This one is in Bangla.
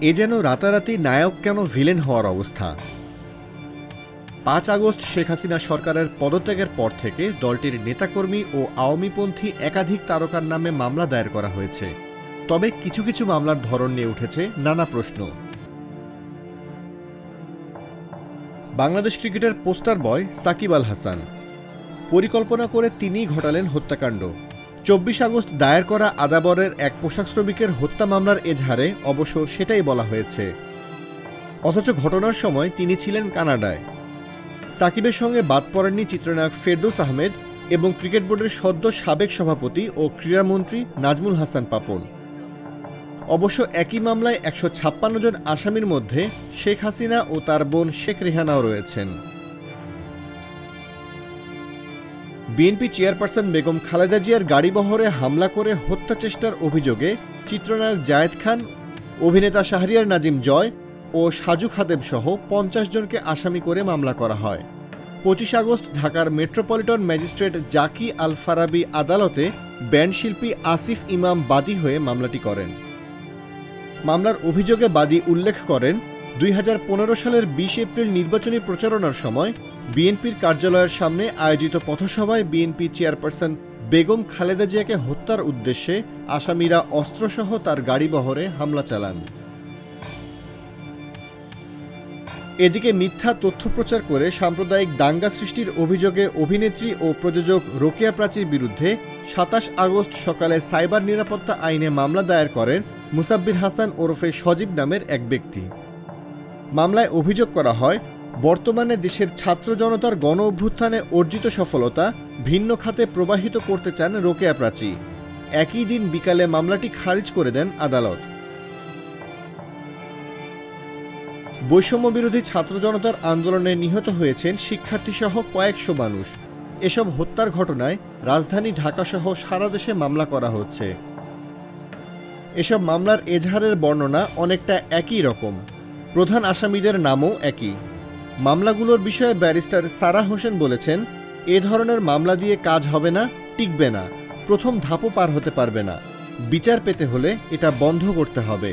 এ যেন রাতারাতি নায়ক কেন ভিলেন হওয়ার অবস্থা। ৫ আগস্ট শেখ হাসিনা সরকারের পদত্যাগের পর থেকে দলটির নেতাকর্মী ও আওয়ামীপন্থী একাধিক তারকার নামে মামলা দায়ের করা হয়েছে। তবে কিছু কিছু মামলার ধরন নিয়ে উঠেছে নানা প্রশ্ন। বাংলাদেশ ক্রিকেটের পোস্টার বয় সাকিব আল হাসান পরিকল্পনা করে তিনিই ঘটালেন হত্যাকাণ্ড। ২৪ আগস্ট দায়ের করা আদাবরের এক পোশাক শ্রমিকের হত্যা মামলার এজাহারে অবশ্য সেটাই বলা হয়েছে, অথচ ঘটনার সময় তিনি ছিলেন কানাডায়। সাকিবের সঙ্গে বাদ পড়েননি চিত্রনায়ক ফেরদৌস আহমেদ এবং ক্রিকেট বোর্ডের সদ্য সাবেক সভাপতি ও ক্রীড়ামন্ত্রী নাজমুল হাসান পাপন। অবশ্য একই মামলায় ১৫৬ জন আসামির মধ্যে শেখ হাসিনা ও তার বোন শেখ রেহানাও রয়েছেন। বিএনপি চেয়ারপারসন বেগম খালেদা জিয়ার গাড়িবহরে হামলা করে হত্যা চেষ্টার অভিযোগে চিত্রনায়ক জায়েদ খান, অভিনেতা শাহরিয়ার নাজিম জয় ও সাজু খাদেব সহ ৫০ জনকে আসামি করে মামলা করা হয়। ২৫ আগস্ট ঢাকার মেট্রোপলিটন ম্যাজিস্ট্রেট জাকি আল ফারাবি আদালতে ব্যান্ডশিল্পী আসিফ ইমাম বাদী হয়ে মামলাটি করেন। মামলার অভিযোগে বাদী উল্লেখ করেন, ২০১৫ সালের ২০ এপ্রিল নির্বাচনী প্রচারণার সময় বিএনপির কার্যালয়ের সামনে আয়োজিত পথসভায় বিএনপি চেয়ারপারসন বেগম খালেদা জিয়াকে হত্যার উদ্দেশ্যে আসামিরা অস্ত্রসহ তার গাড়িবহরে হামলা চালান। এদিকে মিথ্যা তথ্য প্রচার করে সাম্প্রদায়িক দাঙ্গা সৃষ্টির অভিযোগে অভিনেত্রী ও প্রযোজক রোকেয়া প্রাচীর বিরুদ্ধে ২৭ আগস্ট সকালে সাইবার নিরাপত্তা আইনে মামলা দায়ের করেন মুসাব্বির হাসান ওরফে সজীব নামের এক ব্যক্তি। মামলায় অভিযোগ করা হয়, বর্তমানে দেশের ছাত্র জনতার গণ অভ্যুত্থানে অর্জিত সফলতা ভিন্ন খাতে প্রবাহিত করতে চান রোকেয়া প্রাচী। একই দিন বিকালে মামলাটি খারিজ করে দেন আদালত। বৈষম্য বিরোধী ছাত্র জনতার আন্দোলনে নিহত হয়েছেন শিক্ষার্থীসহ কয়েকশো মানুষ। এসব হত্যার ঘটনায় রাজধানী ঢাকাসহ সারা দেশে মামলা করা হচ্ছে। এসব মামলার এজাহারের বর্ণনা অনেকটা একই রকম, প্রধান আসামিদের নামও একই। মামলাগুলোর বিষয়ে ব্যারিস্টার সারা হোসেন বলেছেন, এ ধরনের মামলা দিয়ে কাজ হবে না, টিকবে না, প্রথম ধাপও পার হতে পারবে না। বিচার পেতে হলে এটা বন্ধ করতে হবে।